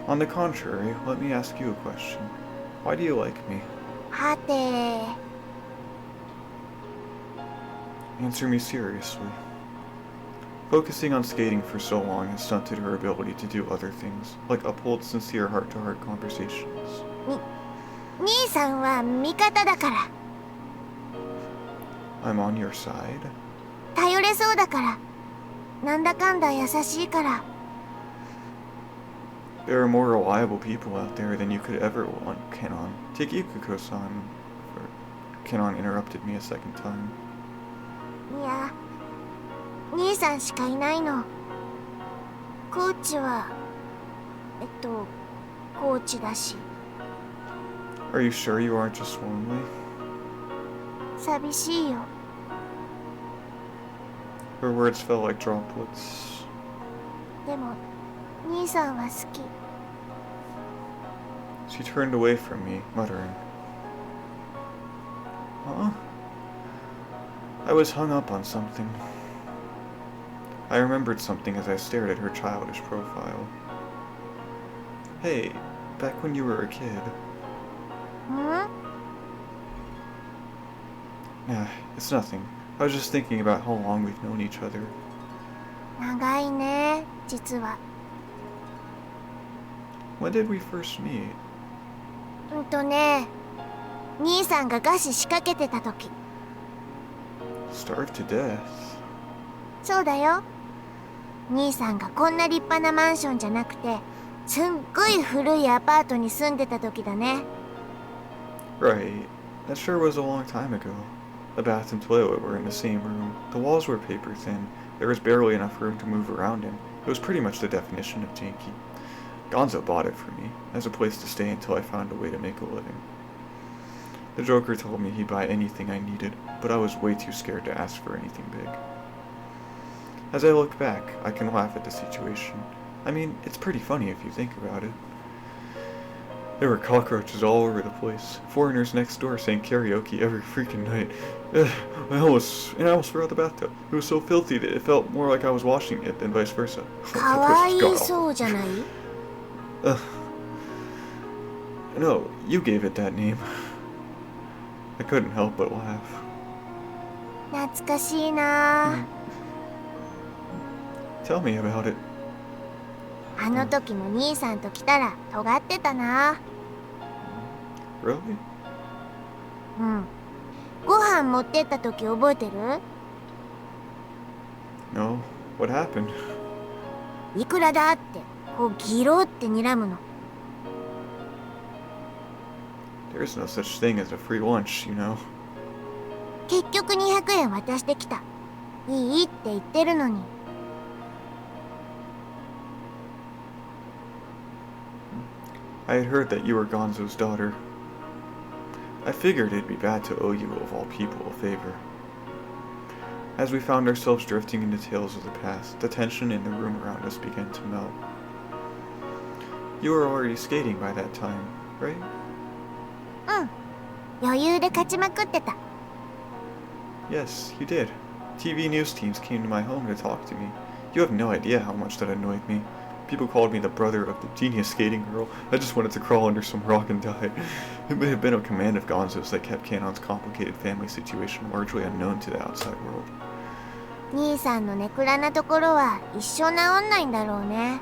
On the contrary, let me ask you a question. Why do you like me? はて。 Answer me seriously. Focusing on skating for so long has stunted her ability to do other things, like uphold sincere heart-to-heart conversations. 兄さんは味方だから。 I'm on your side. 頼れそうだから。なんだかんだ優しいから。 There are more reliable people out there than you could ever want, Kanon. Take Ikuko-san. Kanon interrupted me a second time. いや、兄さんしかいないの。コーチは、コーチだし。 Are you sure you aren't just lonely? 寂しいよ。 Her words fell like droplets. でも、兄さんは好き。 She turned away from me, muttering. Huh? I was hung up on something. I remembered something as I stared at her childish profile. Hey, back when you were a kid. ん？ Nah, it's nothing. I was just thinking about how long we've known each other. 長いね、実は。 When did we first meet? 兄さんが餓死仕掛けてた時。 Starved to death. そうだよ。兄さんがこんな立派なマンションじゃなくて、すんごい古いアパートに住んでた時だね。 Right. That sure was a long time ago. The bath and toilet were in the same room. The walls were paper thin. There was barely enough room to move around in. It was pretty much the definition of janky. Gonzo bought it for me, as a place to stay until I found a way to make a living. The Joker told me he'd buy anything I needed, but I was way too scared to ask for anything big. As I look back, I can laugh at the situation. I mean, it's pretty funny if you think about it. There were cockroaches all over the place. Foreigners next door sang karaoke every freaking night. Ugh, I almost forgot the bathtub. It was so filthy that it felt more like I was washing it than vice versa. かわいそうじゃない？ Ugh. No, you gave it that name. I couldn't help but laugh. 懐かしいな。 Tell me about it. あの時も兄さんと来たら尖ってたな。 Really? うん。ご飯持ってった時覚えてる？ No. What happened? いくらだってこうギロって睨むの。 There's no such thing as a free lunch, you know. 結局200円渡してきた。いいって言ってるのに。 I had heard that you were Gonzo's daughter. I figured it'd be bad to owe you, of all people, a favor. As we found ourselves drifting into tales of the past, the tension in the room around us began to melt. You were already skating by that time, right? うん。余裕で勝ちまくってた。 Yes, you did. TV news teams came to my home to talk to me. You have no idea how much that annoyed me. People called me the brother of the genius skating girl. I just wanted to crawl under some rock and die. It may have been a command of Gonzo's that kept Kanon's complicated family situation largely unknown to the outside world. 兄さんのネクラなところは一生治んないんだろうね。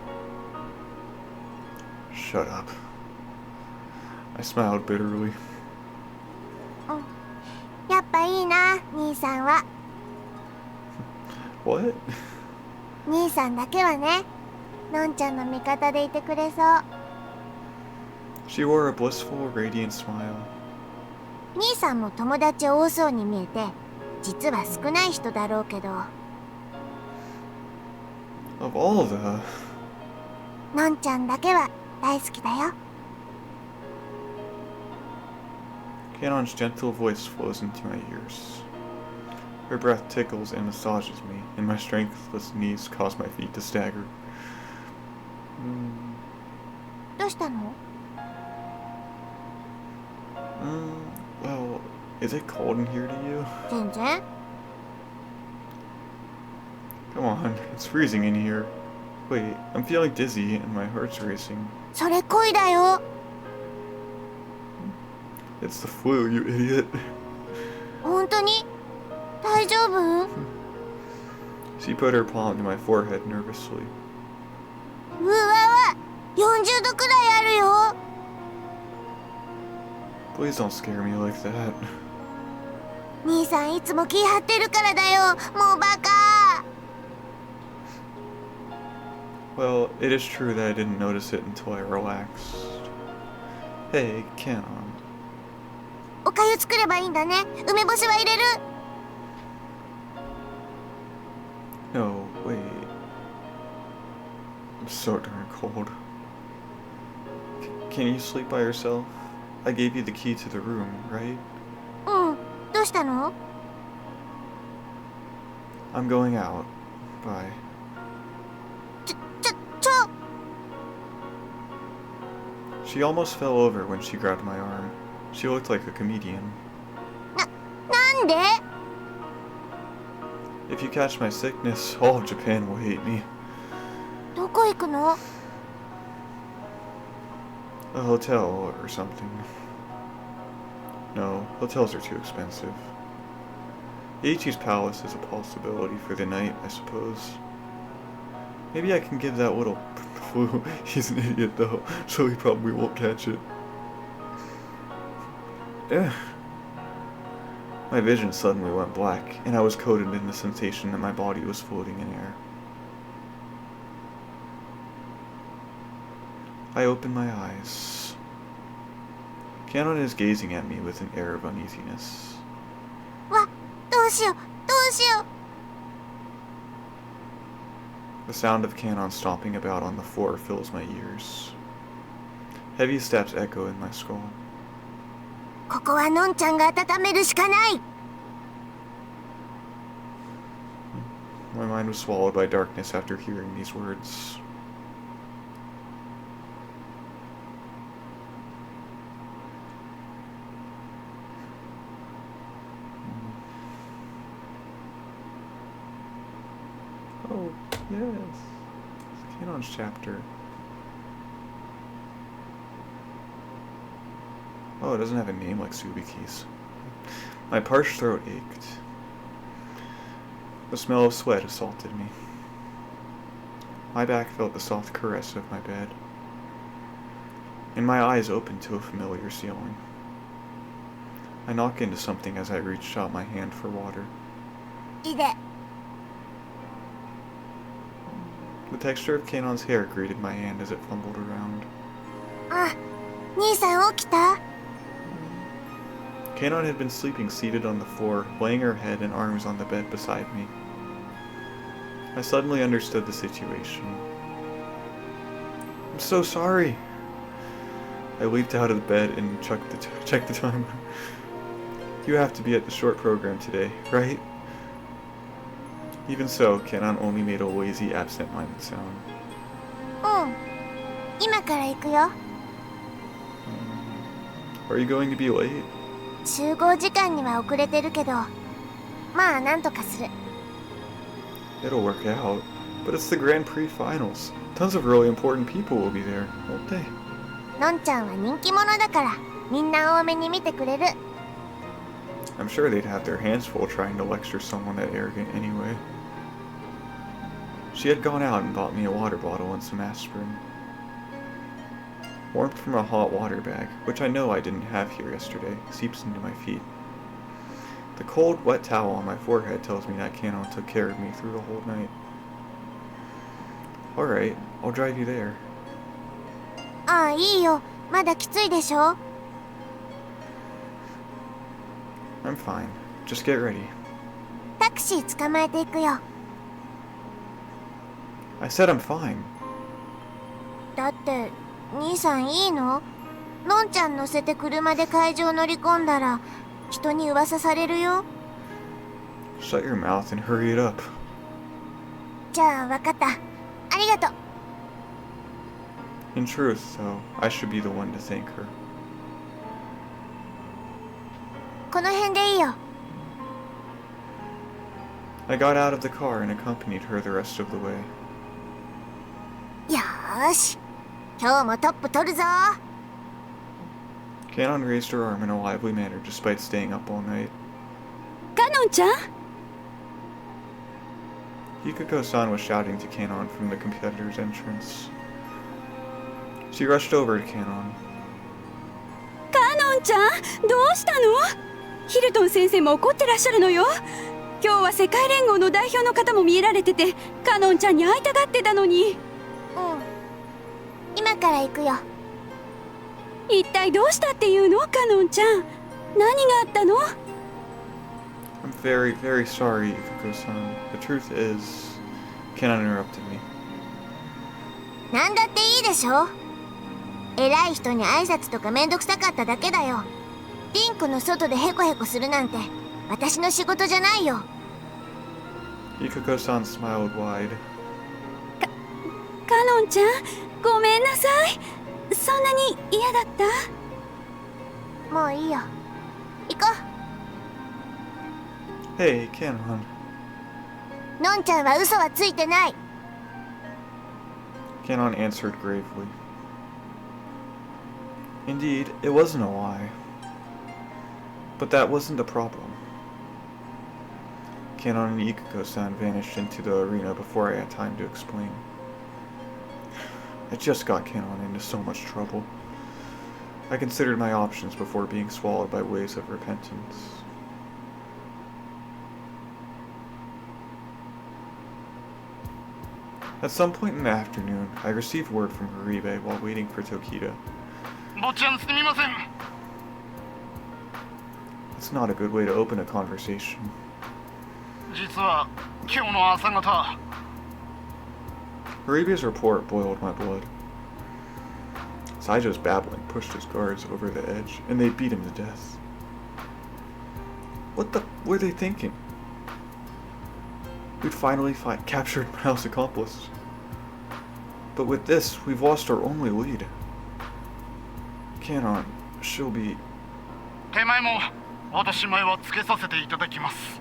Shut up. I smiled bitterly. やっぱいいな、兄さんは。 What? 兄さんだけはね、のんちゃんの味方でいてくれそう。 She wore a blissful, radiant smile. 兄さんも友達多そうに見えて、実は少ない人だろうけど。 Of all the... のんちゃんだけは大好きだよ。 Kanon's gentle voice flows into my ears. Her breath tickles and massages me, and my strengthless knees cause my feet to stagger. どうしたの？ Well, is it cold in here to you? 全然。 Come on, it's freezing in here. Wait, I'm feeling dizzy and my heart's racing. それ恋だよ。 It's the flu, you idiot. 本当に？大丈夫？ She put her palm to my forehead nervously. うわわ、40度くらいあるよ。 Please don't scare me like that. 兄さんいつも気張ってるからだよ。もうバカ。 Well, it is true that I didn't notice it until I relaxed. Hey, Kanon. おかゆ作ればいいんだね。梅干しは入れる？ No, wait. I'm so darn cold. Can you sleep by yourself? I gave you the key to the room, right? うん。どうしたの？ I'm going out. Bye. ちょ。 She almost fell over when she grabbed my arm. She looked like a comedian. なんで？ If you catch my sickness, all of Japan will hate me. どこ行くの？ A hotel or something. No, hotels are too expensive. Ichi's palace is a possibility for the night, I suppose. Maybe I can give that little flu. He's an idiot though, so he probably won't catch it. My vision suddenly went black, and I was coated in the sensation that my body was floating in air. I opened my eyes. Kanon is gazing at me with an air of uneasiness. わ、どうしよう、どうしよう。 The sound of Kanon stomping about on the floor fills my ears. Heavy steps echo in my skull. ここはのんちゃんが温めるしかない。 My mind was swallowed by darkness after hearing these words. Oh, yes. It's Kanon's chapter. Oh, it doesn't have a name like Subiki's. My parched throat ached. The smell of sweat assaulted me. My back felt the soft caress of my bed, and my eyes opened to a familiar ceiling. I knocked into something as I reached out my hand for water. いで The texture of Kanon's hair greeted my hand as it fumbled around. あ、兄さん起きた？ Kanon had been sleeping seated on the floor, laying her head and arms on the bed beside me. I suddenly understood the situation. I'm so sorry. I leaped out of the bed and checked the time. You have to be at the short program today, right? Even so, Kanon only made a lazy, absent-minded sound. うん。今から行くよ。 Are you going to be late? 集合時間には遅れてるけど、まあなんとかする。 It'll work out. But it's the Grand Prix finals. Tons of really important people will be there, won't they? のんちゃんは人気者だから、みんな多めに見てくれる。 I'm sure they'd have their hands full trying to lecture someone that arrogant anyway. She had gone out and bought me a water bottle and some aspirin. Warmth from a hot water bag, which I know I didn't have here yesterday, seeps into my feet. The cold, wet towel on my forehead tells me that Kanon took care of me through the whole night. Alright, I'll drive you there. ああ、いいよ。まだきついでしょ？ I'm fine. Just get ready. タクシー捕まえていくよ。 I said I'm fine. だって、兄さんいいの？のんちゃん乗せて車で会場乗り込んだら、人に噂されるよ。 Shut your mouth and hurry it up. じゃあ、わかった。ありがとう。 In truth, though, I should be the one to thank her. この辺でいいよ。 I got out of the car and accompanied her the rest of the way. よーし。今日もトップ取るぞ。 Kanon raised her arm in a lively manner despite staying up all night. カノンちゃん Kyousuke-san was shouting to Kanon from the competitor's entrance. She rushed over to Kanon. カノンちゃんどうしたの？ヒルトン先生も怒ってらっしゃるのよ。今日は世界連合の代表の方も見えられてて、カノンちゃんに会いたがってたのに。うん。今から行くよ。一体どうしたっていうの？カノンちゃん何があったの？ I'm very, very sorry, Kyousuke-san. The truth is... Kanon interrupted me. なんだっていいでしょ。偉い人に挨拶とかめんどくさかっただけだよ。リンクの外でヘコヘコするなんて私の仕事じゃないよ。 Kyousuke-san smiled wide. カノンちゃんごめんなさい。そんなに嫌だった？もういいよ。行こ Hey, Kanon. う。のんちゃんは嘘はついてない。 Kanon answered gravely. Indeed, it wasn't a lie. But that wasn't the problem. Kanon and Ikuko-san vanished into the arena before I had time to explain. I just got Kanon into so much trouble. I considered my options before being swallowed by waves of repentance. At some point in the afternoon, I received word from Haribe while waiting for Tokita. 坊ちゃんすみません。 It's not a good way to open a conversation. 実は今日の朝方。 Haribe's report boiled my blood. Saijo's babbling pushed his guards over the edge, and they beat him to death. What the were they thinking? We'd finally captured Miles' accomplice. But with this, we've lost our only lead. Kanon, she'll be... 手前も私前はつけさせていただきます。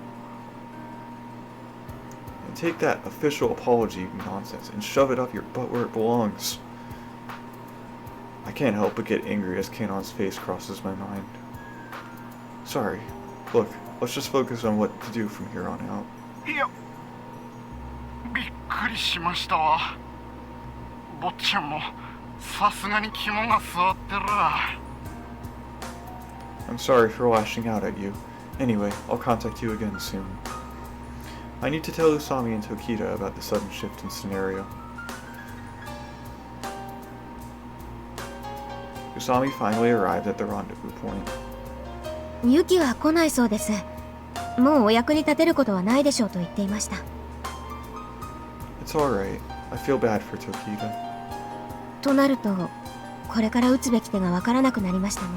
and take that official apology nonsense and shove it up your butt where it belongs. I can't help but get angry as Kanon's face crosses my mind. Sorry. Look, let's just focus on what to do from here on out. いや、びっくりしましたわ。坊ちゃんもさすがに肝が据わってる。I'm sorry for lashing out at you. Anyway, I'll contact you again soon. I need to tell Usami and Tokita about the sudden shift in scenario. Usami finally arrived at the rendezvous point. ユキは来ないそうです。もうお役に立てることはないでしょうと言っていました。It's alright. I feel bad for Tokita. となると、これから打つべき手がわからなくなりましたね。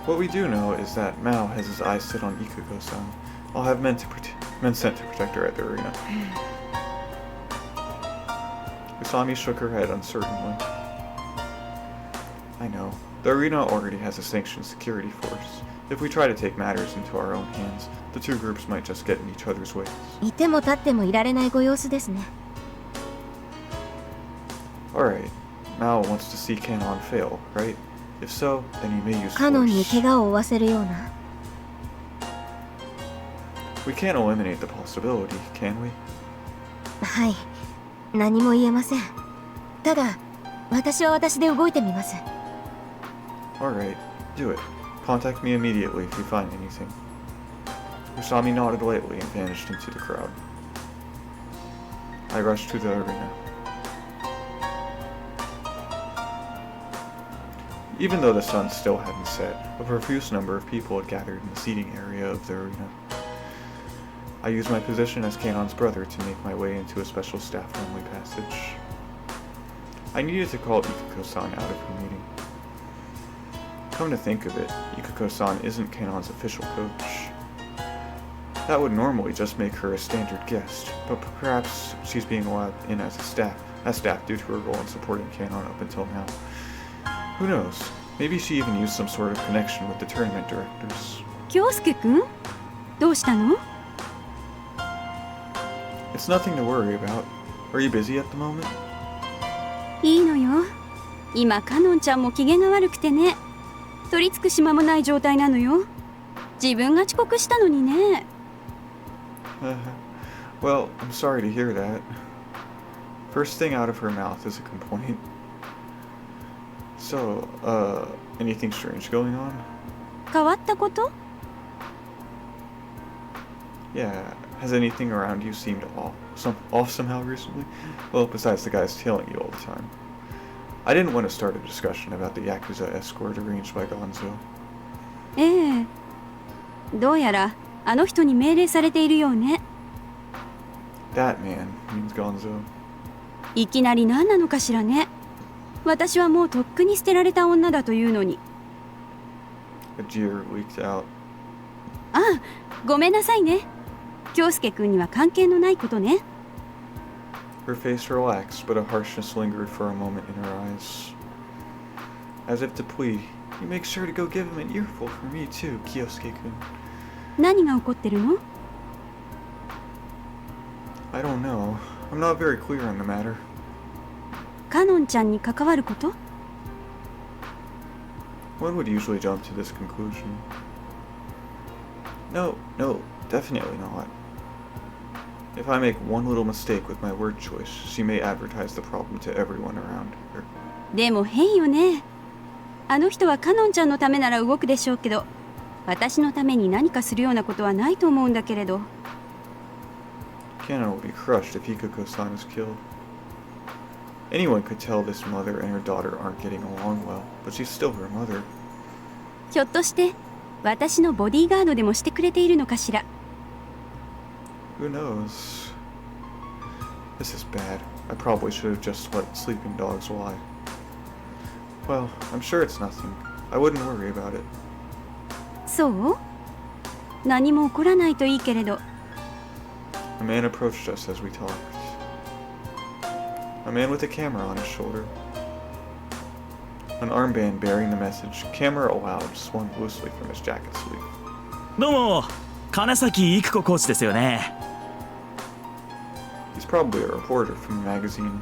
What we do know is that Mao has his eyes set on Ikuko-san. I'll have men sent to protect her at the arena. Usami shook her head uncertainly. I know. The arena already has a sanctioned security force. If we try to take matters into our own hands, the two groups might just get in each other's ways. いても立ってもいられないご様子ですね。Alright. Mao wants to see Kanon fail, right? If so, then he may use カノンに force. 怪我を負わせるような。We can't eliminate the possibility, can we? はい。何も言えません。ただ、私は私で動いてみます。Alright, do it. Contact me immediately if you find anything. Usami nodded lightly and vanished into the crowd. I rushed to the arena. Even though the sun still hadn't set, a profuse number of people had gathered in the seating area of the arena. I used my position as Kanon's brother to make my way into a special staff-only passage. I needed to call Ikuko-san out of her meeting. Come to think of it, Ikuko-san isn't Kanon's official coach. That would normally just make her a standard guest, but perhaps she's being allowed in as staff due to her role in supporting Kanon up until now. Who knows? Maybe she even used some sort of connection with the tournament directors. Kyousuke君どうしたの It's nothing to worry about. Are you busy at the moment? いいのよ。今カノンちゃんも機嫌が悪くてね。取り付く島もない状態なのよ。自分が遅刻したのにね。Well, I'm sorry to hear that. First thing out of her mouth is a complaint. So, anything strange going on? 変わったこと Yeah, has anything around you seemed off somehow recently? Well, besides the guys tailing you all the time. I didn't want to start a discussion about the Yakuza escort arranged by Gonzo. ええ。どうやらあの人に命令されているようね。That man means Gonzo. いきなり何なのかしらね。私はもうとっくに捨てられた女だというのに。A jeer leaked out. ああ、ごめんなさいね。京介君には関係のないことね。Her face relaxed, but a harshness lingered for a moment in her eyes. As if to plead, you make sure to go give him an earful for me too, Kyousuke-kun. 何が起こってるの I don't know. I'm not very clear on the matter. カノンちゃんに関わること One would usually jump to this conclusion. No, definitely not. If I make one little mistake with my word choice, she may advertise the problem to everyone around her. でも変よね。あの人はカノンちゃんのためなら動くでしょうけど、私のために何かするようなことはないと思うんだけれど。Kanon will be crushed if Ikuko-san is killed. Anyone could tell this mother and her daughter aren't getting along well, but she's still her mother. ひょっとして私のボディーガードでもしてくれているのかしら。Who knows? This is bad. I probably should have just let sleeping dogs lie. Well, I'm sure it's nothing. I wouldn't worry about it. そう何も起こらないといいけれど。A man approached us as we talked. A man with a camera on his shoulder. An armband bearing the message, camera allowed, swung loosely from his jacket sleeve. どうも金崎育子コーチですよね。probably a reporter from the magazine.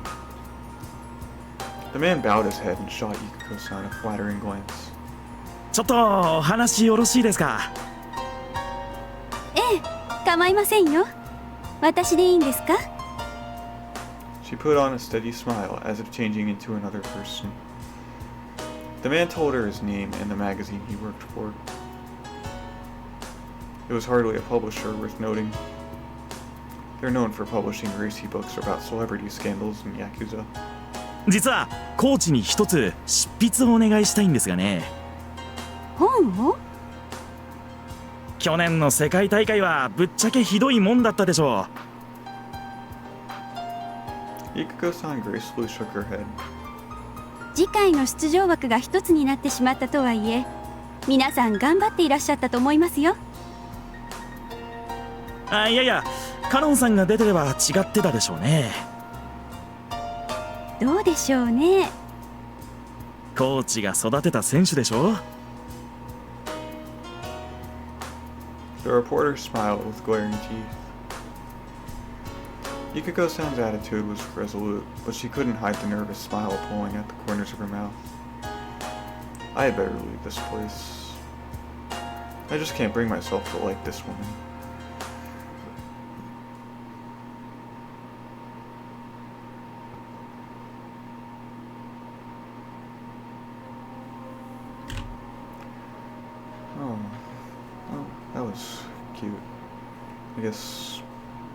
The man bowed his head and shot Ikuko-san a flattering glance. ちょっとお話よろしいですか？ええ、構いませんよ。私でいいんですか？ She put on a steady smile, as if changing into another person. The man told her his name and the magazine he worked for. It was hardly a publisher worth noting. They're known for publishing racy books about celebrity scandals and Yakuza. 実はコーチに一つ執筆をお願いしたいんですがね。本を？去年の世界大会はぶっちゃけひどいもんだったでしょう。Ikuko-san gracefully shook her head. 次回の出場枠が一つになってしまったとはいえ、皆さん頑張っていらっしゃったと思いますよ。あ、いやいや、カノンさんが出てれば違ってたでしょうね。どうでしょうね。コーチが育てた選手でしょ。The reporter smiled with glaring teeth. Ikuko-san's attitude was resolute, but she couldn't hide the nervous smile pulling at the corners of her mouth. I had better leave this place. I just can't bring myself to like this woman. Oh, well, that was cute. I guess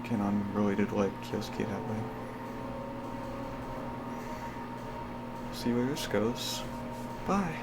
Kanon really did like Kyousuke that way. See where this goes. Bye.